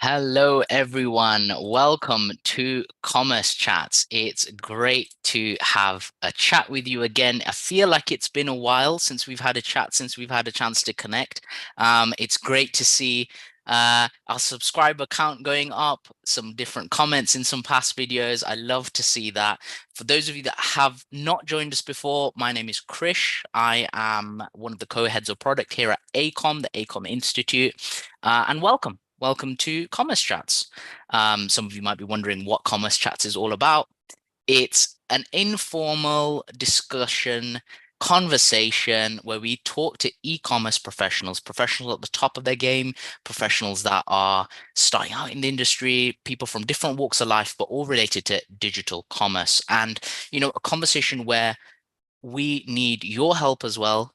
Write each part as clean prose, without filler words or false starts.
Hello, everyone. Welcome to Commerce Chats. It's great to have a chat with you again. I feel like it's been a while since we've had a chat, since we've had a chance to connect. It's great to see our subscriber count going up, some different comments in some past videos. I love to see that. For those of you that have not joined us before, my name is Krish. I am one of the co-heads of product here at EICOM, the EICOM Institute, and welcome. Welcome to Commerce Chats. Some of you might be wondering what Commerce Chats is all about. It's an informal discussion, conversation where we talk to e-commerce professionals, professionals at the top of their game, professionals that are starting out in the industry, people from different walks of life, but all related to digital commerce. And, a conversation where we need your help as well.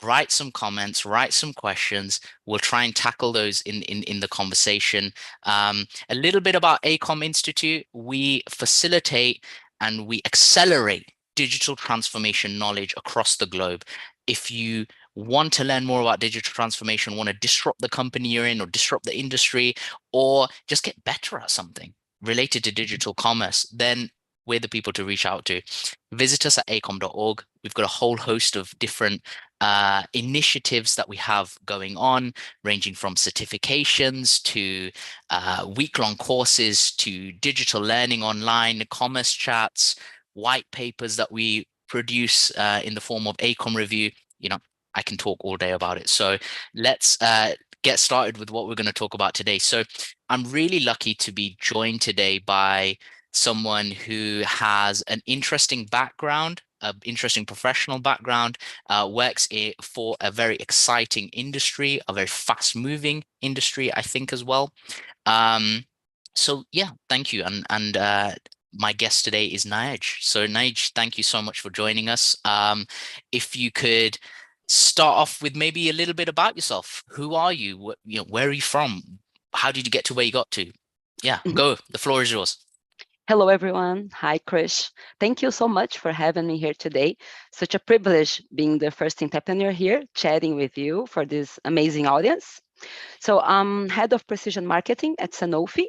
Write some comments, write some questions. We'll try and tackle those in the conversation. A little bit about EICOM Institute. We facilitate and we accelerate digital transformation knowledge across the globe. If you want to learn more about digital transformation, want to disrupt the company you're in or disrupt the industry, or just get better at something related to digital commerce, then we're the people to reach out to. Visit us at eicom.org. We've got a whole host of different initiatives that we have going on, ranging from certifications to week-long courses to digital learning online, commerce chats, white papers that we produce in the form of EICOM review. I can talk all day about it. So let's get started with what we're going to talk about today. So I'm really lucky to be joined today by someone who has an interesting background, an interesting professional background, works for a very exciting industry, a very fast-moving industry, I think, as well. So yeah, thank you. And my guest today is Náiade. So Náiade, thank you so much for joining us. If you could start off with maybe a little bit about yourself. Who are you? Where are you from? How did you get to where you got to? Yeah, go. The floor is yours. Hello, everyone. Hi, Krish. Thank you so much for having me here today. Such a privilege being the first entrepreneur here, chatting with you for this amazing audience. So I'm head of precision marketing at Sanofi.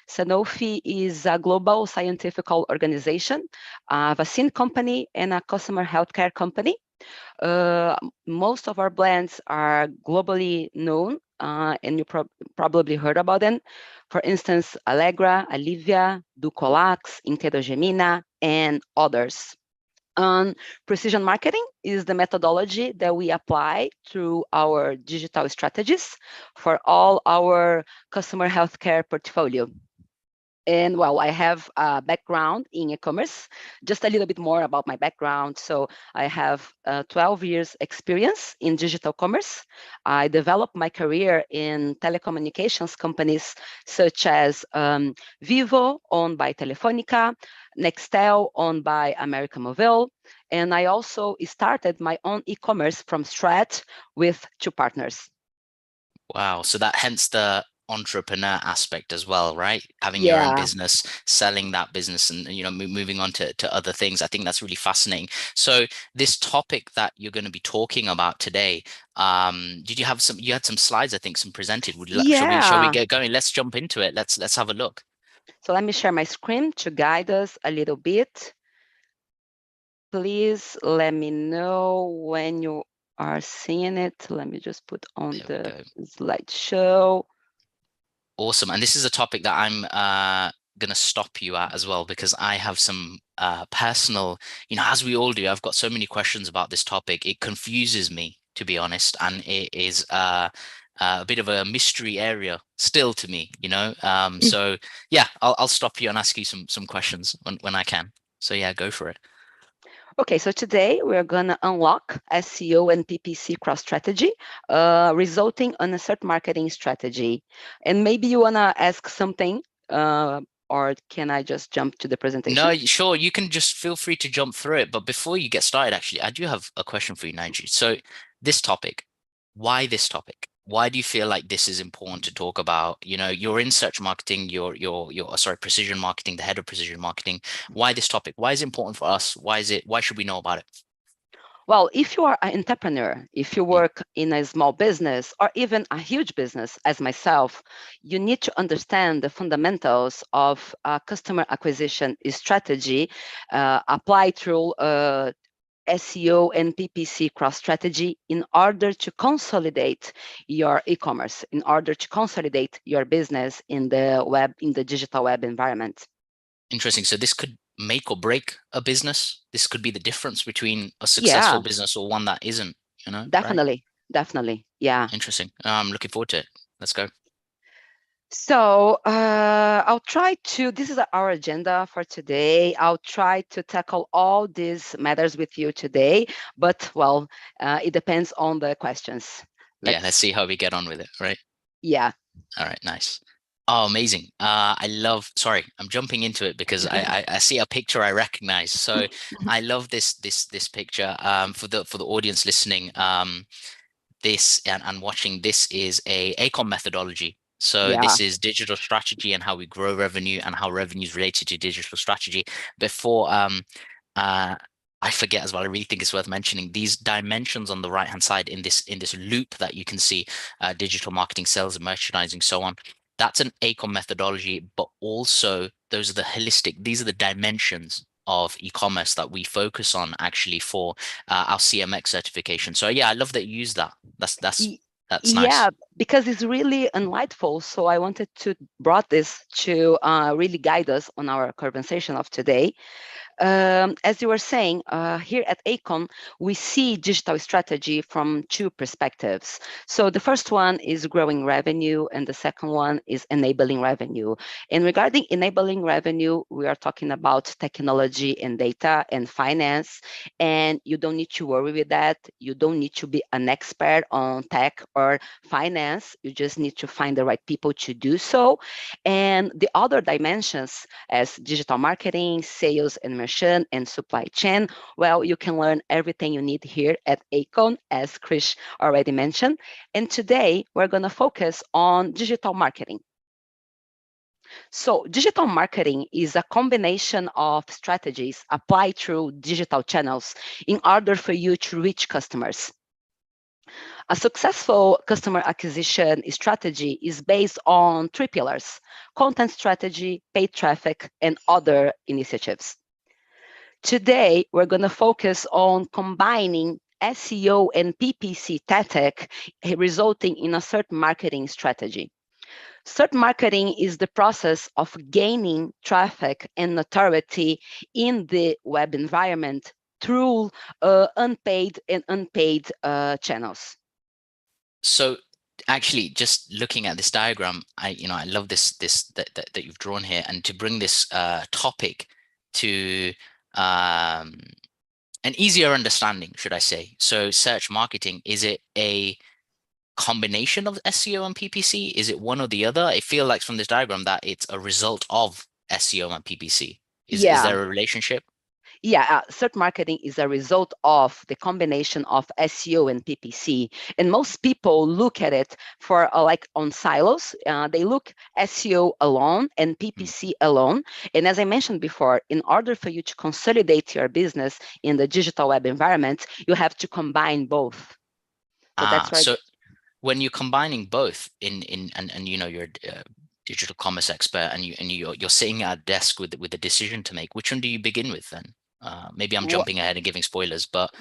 Sanofi is a global scientific organization, a vaccine company, and a customer healthcare company. Most of our brands are globally known, and you probably heard about them. For instance, Allegra, Alivia, Ducolax, Interogemina, and others. Precision marketing is the methodology that we apply through our digital strategies for all our customer healthcare portfolio. And well, I have a background in e-commerce. Just a little bit more about my background. So I have 12 years experience in digital commerce. I developed my career in telecommunications companies such as Vivo, owned by Telefonica, Nextel, owned by América Móvil. And I also started my own e-commerce from scratch with 2 partners. Wow. So that hence the entrepreneur aspect as well, right? Having your own Yeah. business, selling that business and, moving on to other things. I think that's really fascinating. So this topic that you're going to be talking about today, did you had some slides, I think, some presented. Shall we get going? Let's jump into it. Let's have a look. So let me share my screen to guide us a little bit. Please let me know when you are seeing it. Let me just put on the slideshow. Awesome. And this is a topic that I'm going to stop you at as well, because I have some personal, as we all do, I've got so many questions about this topic. It confuses me, to be honest, and it is a bit of a mystery area still to me, So yeah, I'll stop you and ask you some questions when I can. So yeah, go for it. Okay, so today we're going to unlock SEO and PPC cross strategy, resulting in a search marketing strategy. And maybe you want to ask something, or can I just jump to the presentation? No, sure. You can just feel free to jump through it. But before you get started, actually, I do have a question for you, Náiade. So this topic, why this topic? Why do you feel like this is important to talk about? You're in search marketing, you're precision marketing, the head of precision marketing. Why this topic? Why is it important for us? Why should we know about it? Well, if you are an entrepreneur, if you work in a small business or even a huge business as myself, you need to understand the fundamentals of customer acquisition strategy applied through SEO and PPC cross strategy in order to consolidate your e-commerce, in order to consolidate your business in the web, in the digital web environment. Interesting. So this could make or break a business. This could be the difference between a successful Yeah, business or one that isn't, right? definitely. Yeah. Interesting. I'm looking forward to it. Let's go. So I'll try to, this is our agenda for today. I'll try to tackle all these matters with you today, but well, it depends on the questions. Yeah, let's see how we get on with it, right? Yeah. All right, nice. Oh, amazing. I love, sorry, I'm jumping into it because I see a picture I recognize. So I love this picture. For the audience listening, this and watching, this is a AICOM methodology. So Yeah. this is digital strategy and how we grow revenue and how revenue is related to digital strategy. Before uh I forget as well, I really think it's worth mentioning these dimensions on the right hand side in this loop that you can see, digital marketing, sales and merchandising, so on. That's an AICOM methodology, but also those are the holistic, these are the dimensions of e-commerce that we focus on actually for our CMX certification. So yeah, I love that you use that. That's Yeah, nice. because it's really enlightful. So I wanted to brought this to really guide us on our conversation of today. As you were saying, here at AICOM, we see digital strategy from two perspectives. So the first one is growing revenue, and the second one is enabling revenue. And regarding enabling revenue, we are talking about technology and data and finance. And you don't need to worry with that. You don't need to be an expert on tech or finance. You just need to find the right people to do so. And the other dimensions, as digital marketing, sales and merchant, and supply chain, well, you can learn everything you need here at EICOM, as Krish already mentioned. And today, we're going to focus on digital marketing. So digital marketing is a combination of strategies applied through digital channels in order for you to reach customers. A successful customer acquisition strategy is based on three pillars: content strategy, paid traffic, and other initiatives. Today, we're going to focus on combining SEO and PPC tactic, resulting in a certain marketing strategy. Search marketing is the process of gaining traffic and notoriety in the web environment through unpaid and unpaid channels. So actually, just looking at this diagram, I love this that you've drawn here, and to bring this topic to an easier understanding, should I say. So search marketing, is it a combination of SEO and PPC? Is it one or the other? I feel like from this diagram that it's a result of SEO and PPC. Is Yeah, there a relationship? yeah, search marketing is a result of the combination of SEO and PPC. And most people look at it for like on silos. They look SEO alone and PPC alone. And as I mentioned before, in order for you to consolidate your business in the digital web environment, you have to combine both. So that's why. So when you're combining both and you're a digital commerce expert and you're sitting at a desk with a decision to make, which one do you begin with then? Maybe I'm jumping ahead and giving spoilers, but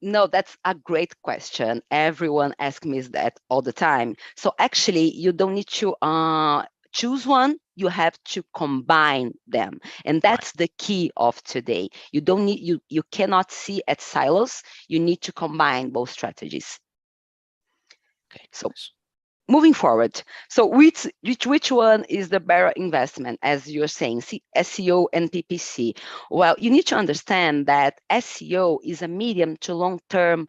No, that's a great question. Everyone asks me that all the time. So actually, you don't need to choose one. You have to combine them, and right. that's the key of today. You don't need you cannot see at silos. You need to combine both strategies. Okay. So Nice. moving forward, so which one is the better investment, as you're saying, SEO and PPC? Well, you need to understand that SEO is a medium to long-term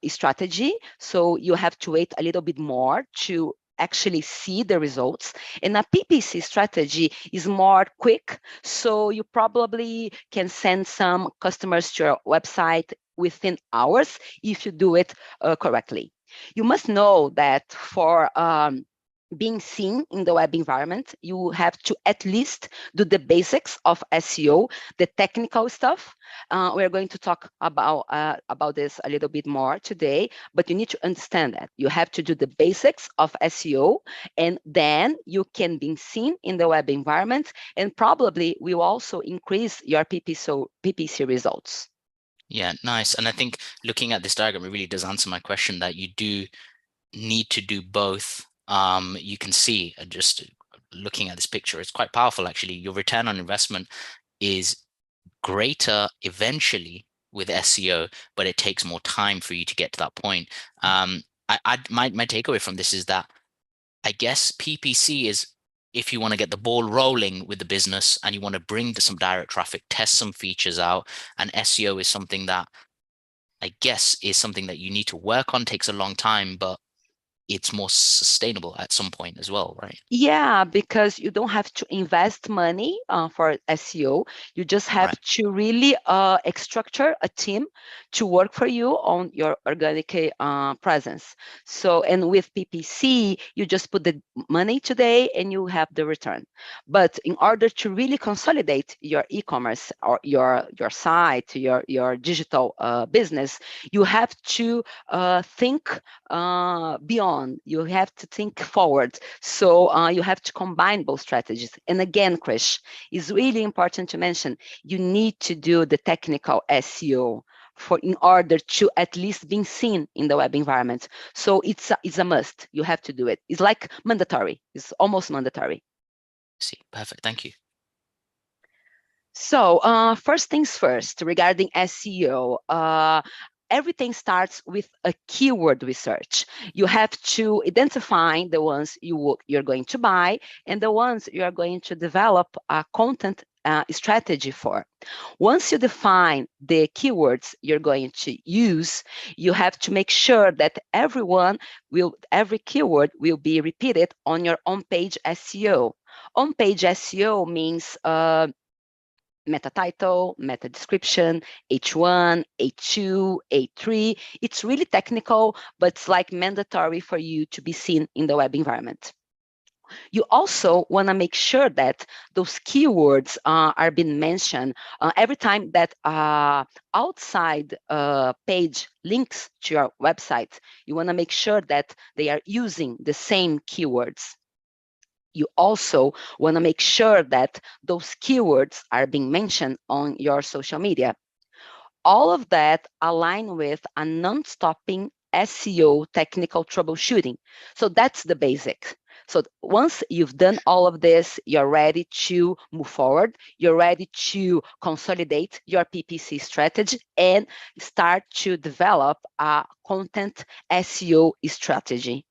strategy, so you have to wait a little bit more to actually see the results. And a PPC strategy is more quick, so you probably can send some customers to your website within hours if you do it correctly. You must know that for being seen in the web environment, you have to at least do the basics of SEO, the technical stuff. We're going to talk about this a little bit more today, but you need to understand that you have to do the basics of SEO, and then you can be seen in the web environment, and probably will also increase your PPC results. Yeah, nice. And I think looking at this diagram, it really does answer my question that you do need to do both. You can see just looking at this picture, it's quite powerful actually. Your return on investment is greater eventually with SEO, but it takes more time for you to get to that point. My takeaway from this is that I guess PPC is if you want to get the ball rolling with the business and you want to bring some direct traffic, test some features out, and SEO is something that I guess is something that you need to work on, takes a long time, but it's more sustainable at some point as well, right? Yeah, because you don't have to invest money for SEO. You just have Right. to really structure a team to work for you on your organic presence. So, and with PPC, you just put the money today and you have the return. But in order to really consolidate your e-commerce or your site, your digital business, you have to think beyond. You have to think forward. So you have to combine both strategies. And again, Krish, it's really important to mention, you need to do the technical SEO in order to at least be seen in the web environment. So it's a must. You have to do it. It's like mandatory. It's almost mandatory. See, perfect. Thank you. So first things first, regarding SEO, everything starts with a keyword research. You have to identify the ones you're going to buy and the ones you are going to develop a content strategy for. Once you define the keywords you're going to use, you have to make sure that every keyword will be repeated on your on-page SEO. On-page SEO means meta title, meta description, H1, H2, H3. It's really technical, but it's like mandatory for you to be seen in the web environment. You also want to make sure that those keywords are being mentioned every time that outside page links to your website. You want to make sure that they are using the same keywords. You also want to make sure that those keywords are being mentioned on your social media. All of that align with a non-stopping SEO technical troubleshooting. So that's the basic. So once you've done all of this, you're ready to move forward. You're ready to consolidate your PPC strategy and start to develop a content SEO strategy.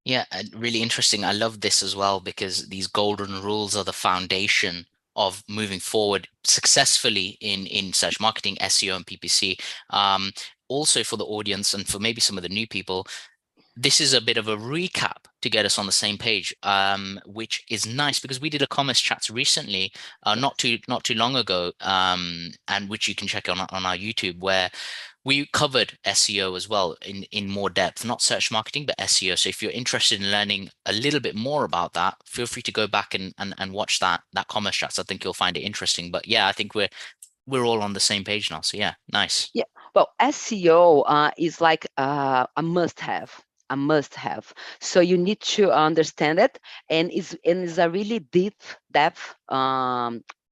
Yeah, really interesting. I love this as well because these golden rules are the foundation of moving forward successfully in search marketing, SEO, and PPC. Also for the audience and for maybe some of the new people, this is a bit of a recap to get us on the same page, which is nice because we did a commerce chats recently, not too long ago, and which you can check on our YouTube, where we covered SEO as well in more depth, not search marketing, but SEO. So if you're interested in learning a little bit more about that, feel free to go back and watch that commerce chats. I think you'll find it interesting. But yeah, I think we're all on the same page now. So yeah, nice. Yeah, well, SEO is like a must-have. A must-have. So you need to understand it, and it's a really deep depth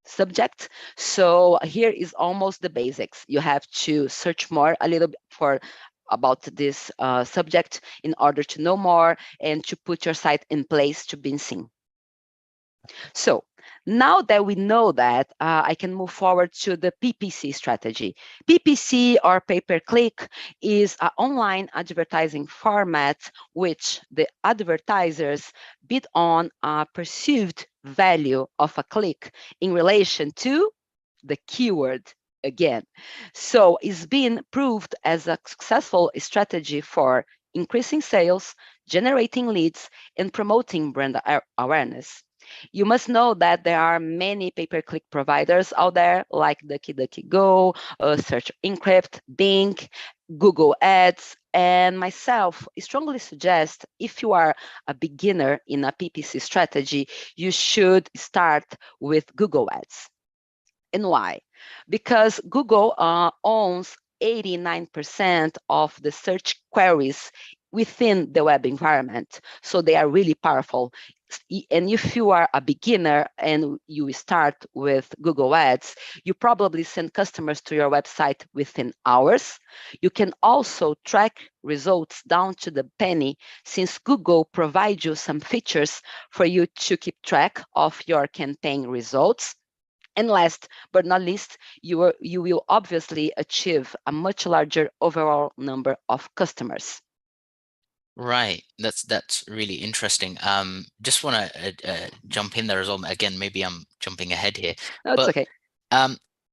subject. So here is almost the basics. You have to search more a little bit about this subject in order to know more and to put your site in place to be seen. So now that we know that, I can move forward to the PPC strategy. PPC, or pay-per-click, is an online advertising format which the advertisers bid on a perceived value of a click in relation to the keyword again. So it's been proved as a successful strategy for increasing sales, generating leads, and promoting brand awareness. You must know that there are many pay-per-click providers out there, like DuckDuckGo, Search Encrypt, Bing, Google Ads, and myself strongly suggest if you are a beginner in a PPC strategy, you should start with Google Ads. And why? Because Google owns 89% of the search queries within the web environment. So they are really powerful. And if you are a beginner and you start with Google Ads, you probably send customers to your website within hours. You can also track results down to the penny, since Google provides you some features for you to keep track of your campaign results. And last but not least, you will obviously achieve a much larger overall number of customers. Right. That's really interesting. Just want to jump in there as well. Again, maybe I'm jumping ahead here, No, it's but okay.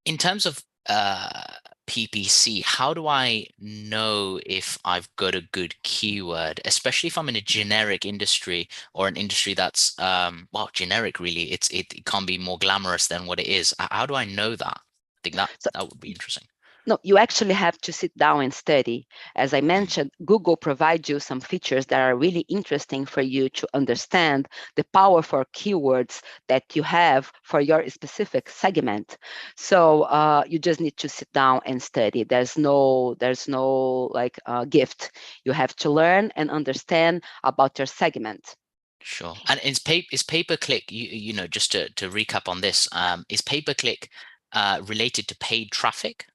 in terms of PPC, how do I know if I've got a good keyword, especially if I'm in a generic industry or an industry that's well, generic really. It can't be more glamorous than what it is. How do I know that? I think that So, that would be interesting. no, you actually have to sit down and study. As I mentioned, Google provides you some features that are really interesting for you to understand the powerful keywords that you have for your specific segment. So you just need to sit down and study. There's no like gift. You have to learn and understand about your segment. Sure. And is pay-per-click, you know, just to recap on this, is pay-per-click related to paid traffic?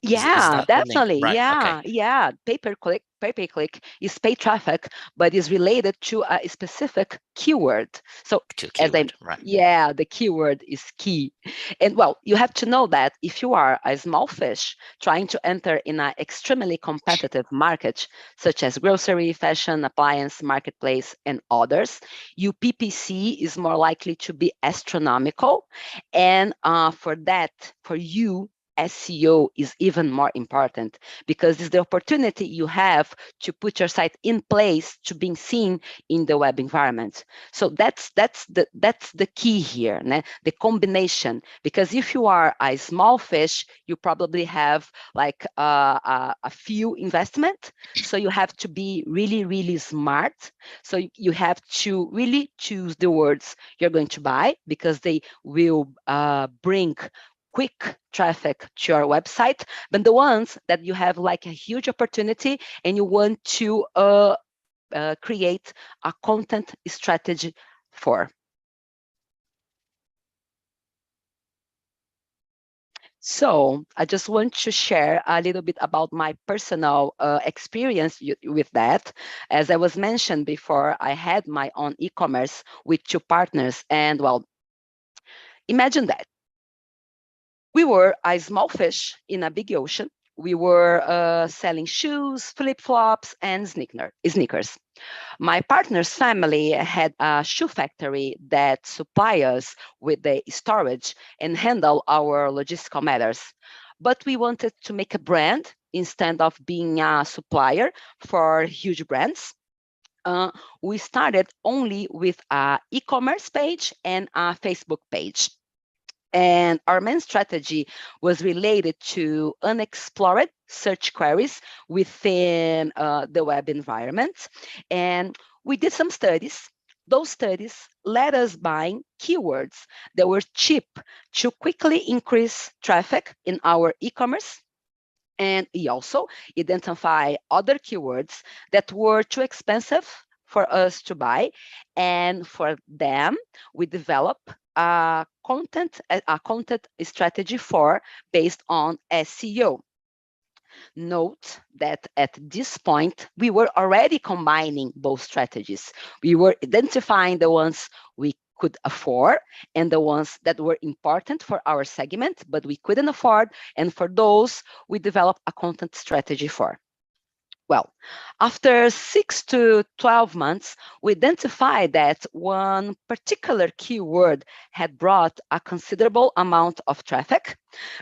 Is Yeah, that the link? definitely. Right. Okay. Yeah. Pay-per-click is paid traffic, but is related to a specific keyword. So To a as I, keyword. Right. yeah, the keyword is key. And well, you have to know that if you are a small fish trying to enter in an extremely competitive market, such as grocery, fashion, appliance, marketplace, and others, your PPC is more likely to be astronomical. And for you, SEO is even more important because it's the opportunity you have to put your site in place to being seen in the web environment. So that's the key here, the combination. Because if you are a small fish, you probably have like a few investment. So you have to be really smart. So you have to really choose the words you're going to buy because they will bring quick traffic to your website, but the ones that you have like a huge opportunity and you want to create a content strategy for. So I just want to share a little bit about my personal experience with that. As I was mentioned before, I had my own e-commerce with two partners, and well, imagine that. We were a small fish in a big ocean. We were selling shoes, flip-flops, and sneakers. My partner's family had a shoe factory that supply us with the storage and handle our logistical matters. But we wanted to make a brand instead of being a supplier for huge brands. We started only with an e-commerce page and a Facebook page. And our main strategy was related to unexplored search queries within the web environment. And we did some studies. Those studies led us buying keywords that were cheap to quickly increase traffic in our e-commerce. And we also identify other keywords that were too expensive for us to buy. And for them, we develop a content strategy for based on SEO. Note that at this point, we were already combining both strategies. We were identifying the ones we could afford and the ones that were important for our segment, but we couldn't afford. And for those, we developed a content strategy for. Well, after 6 to 12 months, we identified that one particular keyword had brought a considerable amount of traffic.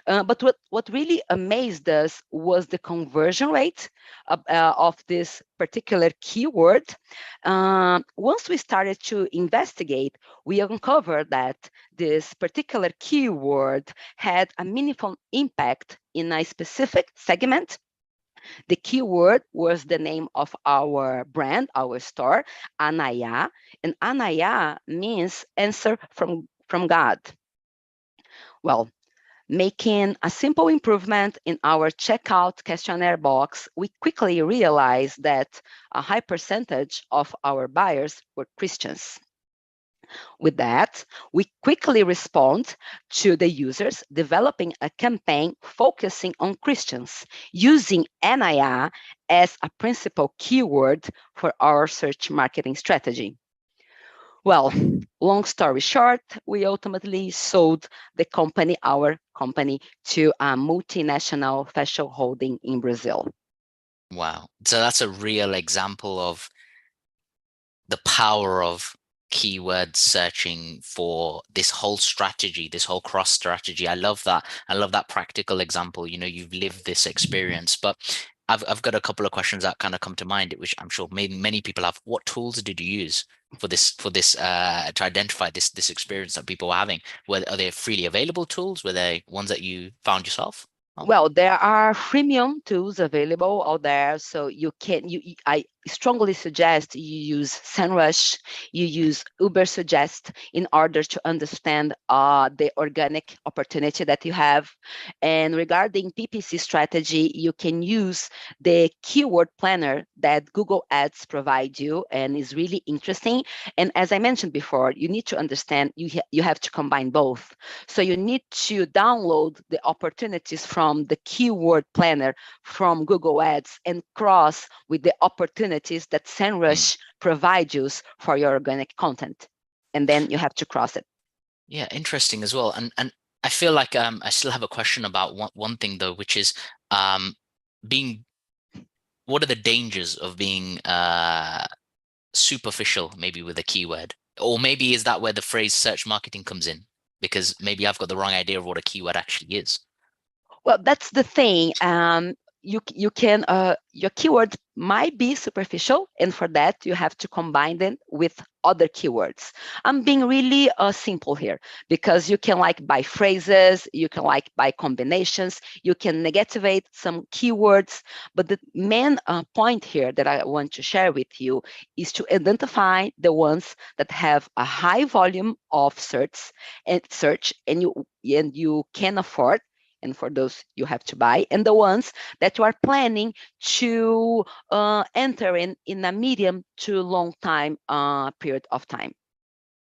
But what really amazed us was the conversion rate of this particular keyword. Once we started to investigate, we uncovered that this particular keyword had a meaningful impact in a specific segment. The keyword was the name of our brand, our store, Anaya, and Anaya means answer from God. Well, making a simple improvement in our checkout questionnaire box, we quickly realized that a high percentage of our buyers were Christians. With that, we quickly respond to the users, developing a campaign focusing on Christians, using NIA as a principal keyword for our search marketing strategy. Well, long story short, we ultimately sold the company, our company, to a multinational fashion holding in Brazil. Wow. So that's a real example of the power of keyword searching for this whole strategy, this whole cross strategy. I love that. I love that practical example. You know, you've lived this experience, but I've got a couple of questions that kind of come to mind, which I'm sure many people have. What tools did you use for this to identify this experience that people were having? Are they freely available tools? Were they ones that you found yourself? Oh, Well, there are freemium tools available out there, so I strongly suggest you use SEMrush, you use Ubersuggest in order to understand the organic opportunity that you have. And regarding PPC strategy, you can use the keyword planner that Google Ads provide you, and is really interesting. And as I mentioned before, you need to understand you have to combine both. So you need to download the opportunities from the keyword planner from Google Ads and cross with the opportunities that SEMrush provides you for your organic content. And then you have to cross it. yeah, interesting as well. And I feel like I still have a question about one thing though, which is being what are the dangers of being superficial maybe with a keyword? Or maybe is that where the phrase search marketing comes in? Because maybe I've got the wrong idea of what a keyword actually is. Well, that's the thing. You can your keyword might be superficial, and for that you have to combine them with other keywords. I'm being really simple here, because you can like buy phrases, you can like buy combinations, you can negativate some keywords, but the main point here that I want to share with you is to identify the ones that have a high volume of search, and you can afford, and for those you have to buy, and the ones that you are planning to enter in a medium to long time period of time.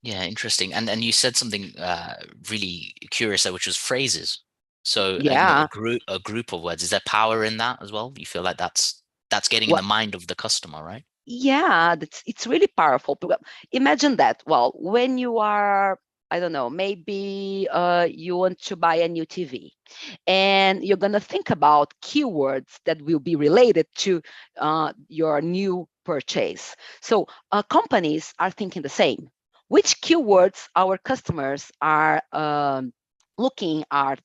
Yeah, interesting. And you said something really curious there, which was phrases. So you know, Yeah. a group of words. Is there power in that as well? You feel like that's getting in Well, the mind of the customer, right? yeah, it's really powerful. Imagine that. Well, when you are, I don't know, maybe you want to buy a new TV, and you're gonna think about keywords that will be related to your new purchase. So companies are thinking the same. Which keywords our customers are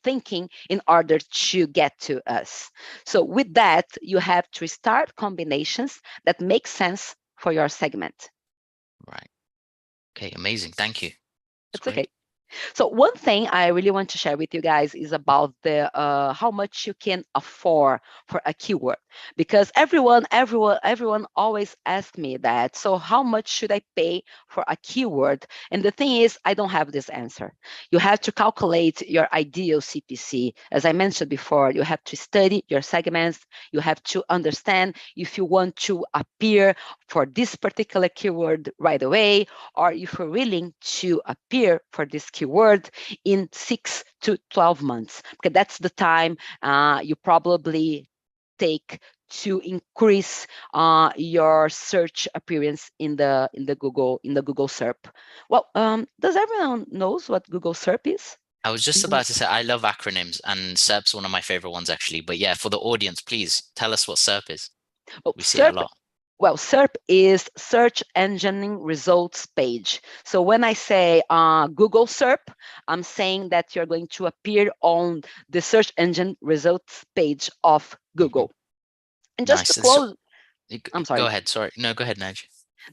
thinking in order to get to us. So with that, you have to start combinations that make sense for your segment. Right. Okay, amazing. Thank you. It's It's okay. great. So one thing I really want to share with you guys is about the how much you can afford for a keyword, because everyone always asks me that. So how much should I pay for a keyword? And the thing is, I don't have this answer. You have to calculate your ideal CPC. As I mentioned before, you have to study your segments. You have to understand if you want to appear for this particular keyword right away, or if you're willing to appear for this keyword in 6 to 12 months, because that's the time you probably take to increase your search appearance in the Google SERP. Well, does everyone knows what Google SERP is? I was just about to say I love acronyms, and SERP's one of my favorite ones actually. But yeah, for the audience, please tell us what SERP is. Well, We see it a lot. Well, SERP is search engine results page. So when I say Google SERP, I'm saying that you're going to appear on the search engine results page of Google. And just to Nice. close, I'm Go sorry. ahead. Sorry. No, go ahead, Naj.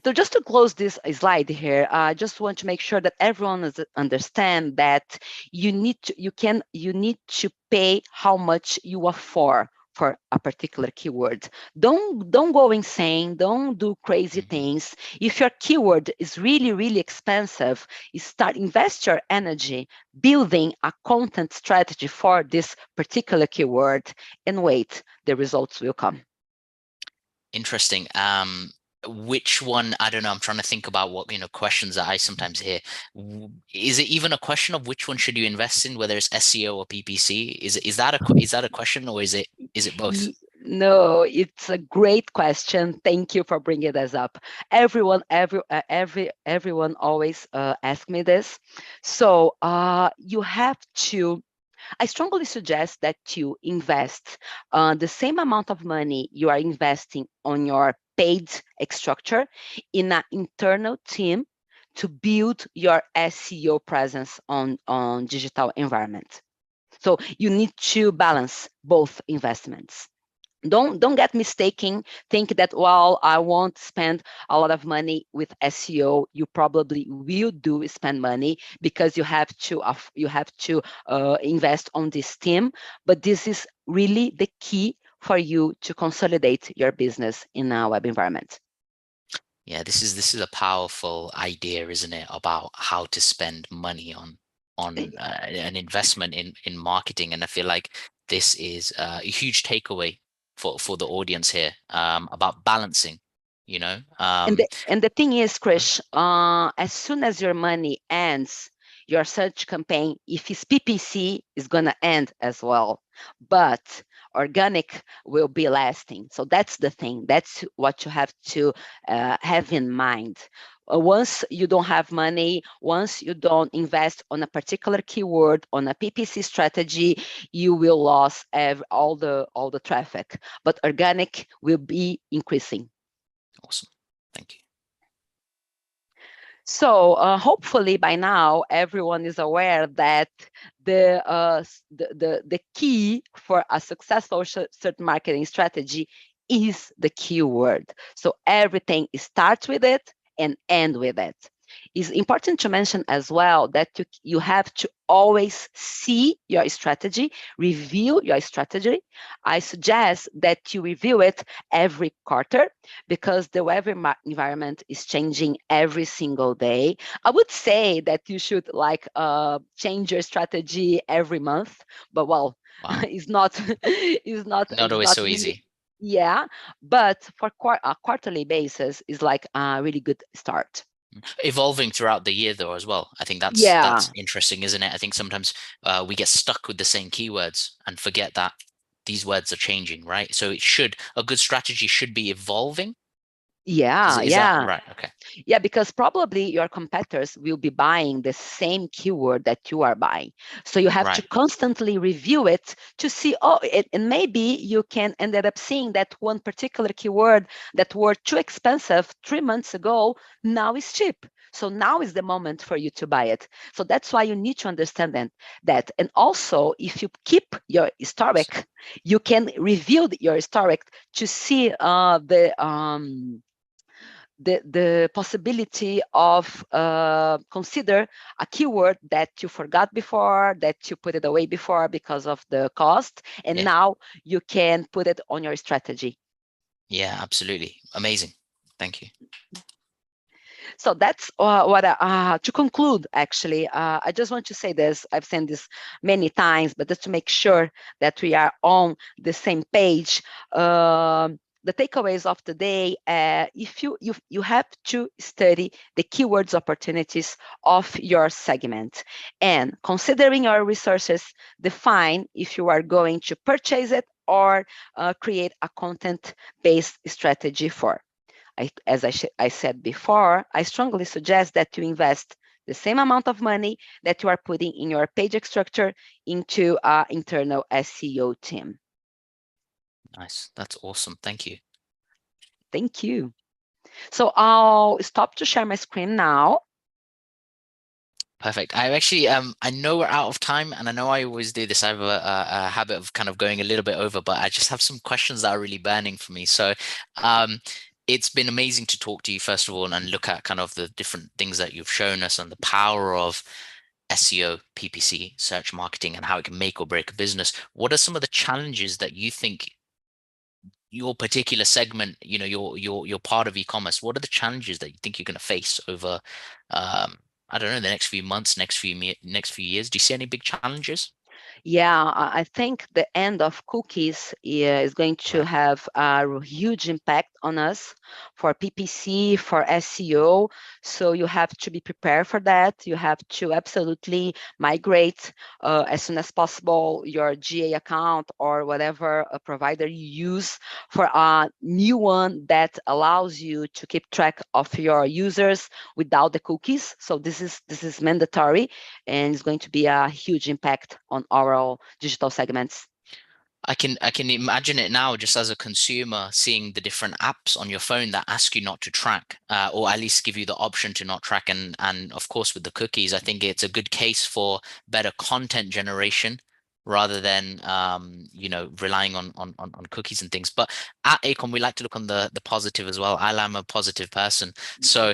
So just to close this slide here, I just want to make sure that everyone understand that you need to pay how much you afford for a particular keyword. Don't go insane. Don't do crazy things. If your keyword is really expensive, you invest your energy building a content strategy for this particular keyword, and wait, the results will come. Interesting. Which one? I don't know. I'm trying to think about what questions that I sometimes hear. Is it even a question of which one should you invest in, whether it's SEO or PPC? Is that a question, or is it both? No, it's a great question. Thank you for bringing this up. Everyone always ask me this. So you have to. I strongly suggest that you invest the same amount of money you are investing on your paid structure in an internal team to build your SEO presence on digital environment. So you need to balance both investments. Don't get mistaken. Think that, well, I won't spend a lot of money with SEO. You probably will spend money because you have to invest on this team. But this is really the key for you to consolidate your business in a web environment. Yeah, this is a powerful idea, isn't it, about how to spend money on an investment in marketing. And I feel like this is a huge takeaway for the audience here, about balancing, And the thing is, Krish, as soon as your money ends, your search campaign, if it's PPC, is gonna end as well. But organic will be lasting. So that's the thing. That's what you have to have in mind. Once you don't have money, once you don't invest on a particular keyword, on a PPC strategy, you will lose all the traffic. But organic will be increasing. Awesome. Thank you. So hopefully by now everyone is aware that the key for a successful search marketing strategy is the keyword. So everything starts with it and end with it. It's important to mention as well that you have to always see your strategy, review your strategy. I suggest that you review it every quarter because the web environment is changing every single day. I would say that you should change your strategy every month, but well, Wow. Not always so really easy. yeah, but for a quarterly basis is like a really good start. Evolving throughout the year though as well. I think that's Yeah, interesting, isn't it? I think sometimes we get stuck with the same keywords and forget that these words are changing, right? So a good strategy should be evolving. Is that yeah. right? Okay. Yeah, because probably your competitors will be buying the same keyword that you are buying. So you have to Right. constantly review it to see, and maybe you can end up seeing that one particular keyword that were too expensive 3 months ago, now is cheap. So now is the moment for you to buy it. So that's why you need to understand that. And also, if you keep your historic, you can review your historic to see the possibility of consider a keyword that you forgot before, that you put it away before because of the cost, and now you can put it on your strategy. Yeah, absolutely. Amazing. Thank you. So that's what to conclude, actually, I just want to say this. I've said this many times, but just to make sure that we are on the same page. The takeaways of today, if you have to study the keywords opportunities of your segment, and considering your resources, define if you are going to purchase it or create a content-based strategy for. As I said before, I strongly suggest that you invest the same amount of money that you are putting in your page structure into our internal SEO team. Nice. That's awesome. Thank you. Thank you. So I'll stop to share my screen now. Perfect. I actually, I know we're out of time, and I know I always do this. I have a habit of kind of going a little bit over, but I just have some questions that are really burning for me. So, um, it's been amazing to talk to you, first of all, and look at kind of the different things that you've shown us and the power of SEO, PPC, search marketing, and how it can make or break a business. What are some of the challenges that you think your particular segment, your part of e-commerce, what are the challenges that you think you're going to face over, I don't know, the next few months, next few years? Do you see any big challenges? Yeah, I think the end of cookies is going to Right. have a huge impact on us for PPC, for SEO. So you have to be prepared for that. You have to absolutely migrate as soon as possible your GA account or whatever provider you use for a new one that allows you to keep track of your users without the cookies. So this is mandatory, and it's going to be a huge impact on our digital segments. I can imagine it now, just as a consumer, seeing the different apps on your phone that ask you not to track, or at least give you the option to not track. And of course, with the cookies, I think it's a good case for better content generation rather than relying on cookies and things. But at Acom, we like to look on the positive as well. I'm a positive person, so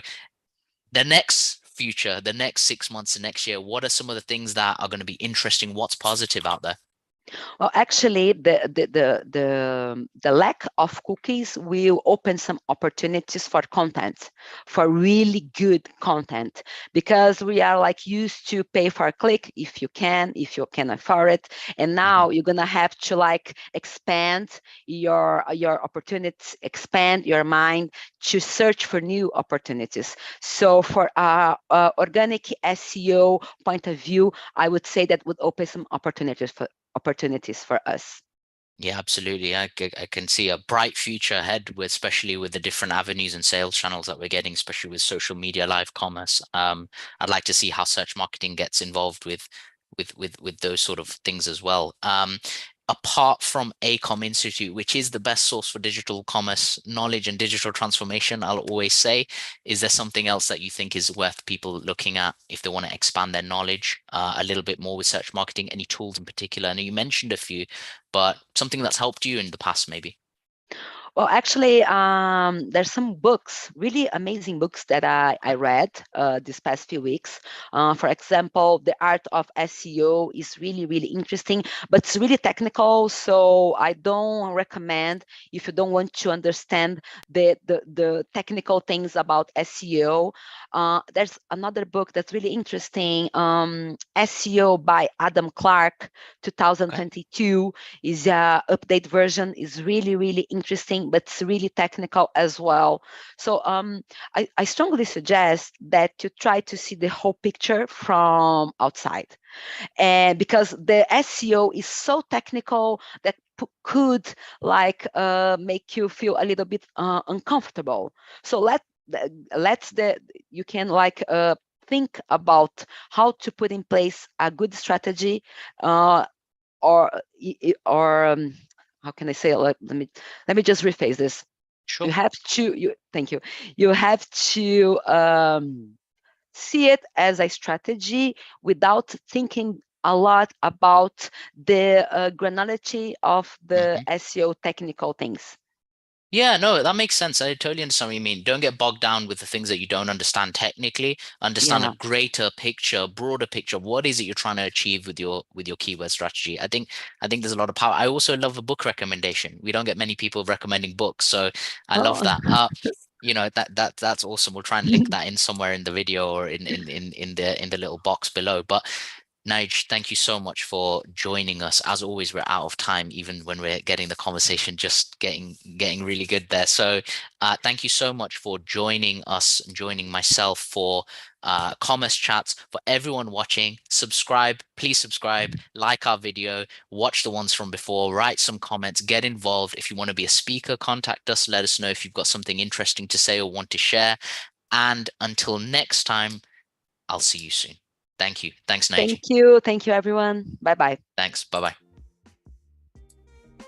the next future, the next 6 months, the next year, what are some of the things that are going to be interesting? What's positive out there? Well, actually, the lack of cookies will open some opportunities for content, for really good content, because we are like used to pay for a click if you can afford it, and Mhm. now you're gonna have to like expand your opportunities, expand your mind to search for new opportunities. So for organic SEO point of view, I would say that would open some opportunities for us. Yeah, absolutely. I can see a bright future ahead, especially with the different avenues and sales channels that we're getting, especially with social media, live commerce. I'd like to see how search marketing gets involved with those sort of things as well. Apart from ACOM Institute, which is the best source for digital commerce knowledge and digital transformation, I'll always say, is there something else that you think is worth people looking at if they want to expand their knowledge a little bit more with search marketing? Any tools in particular? I know you mentioned a few, but something that's helped you in the past, maybe. Well, actually, there's some books, really amazing books that I read these past few weeks. For example, The Art of SEO is really, really interesting, but it's really technical. So I don't recommend if you don't want to understand the technical things about SEO. There's another book that's really interesting, SEO by Adam Clark, Okay. 2022 is a update version, is really, really interesting, but it's really technical as well. So I strongly suggest that you try to see the whole picture from outside, and because the SEO is so technical that could like make you feel a little bit uncomfortable. So let's the you can like think about how to put in place a good strategy, uh, or how can I say it? Let me just rephrase this. You Sure. have to thank you. You have to see it as a strategy without thinking a lot about the granularity of the Mhm. SEO technical things. Yeah, no, that makes sense. I totally understand what you mean. Don't get bogged down with the things that you don't understand technically. Understand a Yeah. greater picture, broader picture. What is it you're trying to achieve with your keyword strategy? I think there's a lot of power. I also love a book recommendation. We don't get many people recommending books, so I love Oh. that. That's awesome. We'll try and link that in somewhere in the video or in the little box below. But Nige, thank you so much for joining us. As always, we're out of time, even when we're getting the conversation just getting really good there. So, thank you so much for joining us and joining myself for Commerce Chats. For everyone watching, subscribe, please subscribe, like our video, watch the ones from before, write some comments, get involved. If you want to be a speaker, contact us. Let us know if you've got something interesting to say or want to share. And until next time, I'll see you soon. Thank you. Thanks, Naiji. Thank you, everyone. Bye bye. Thanks. Bye bye.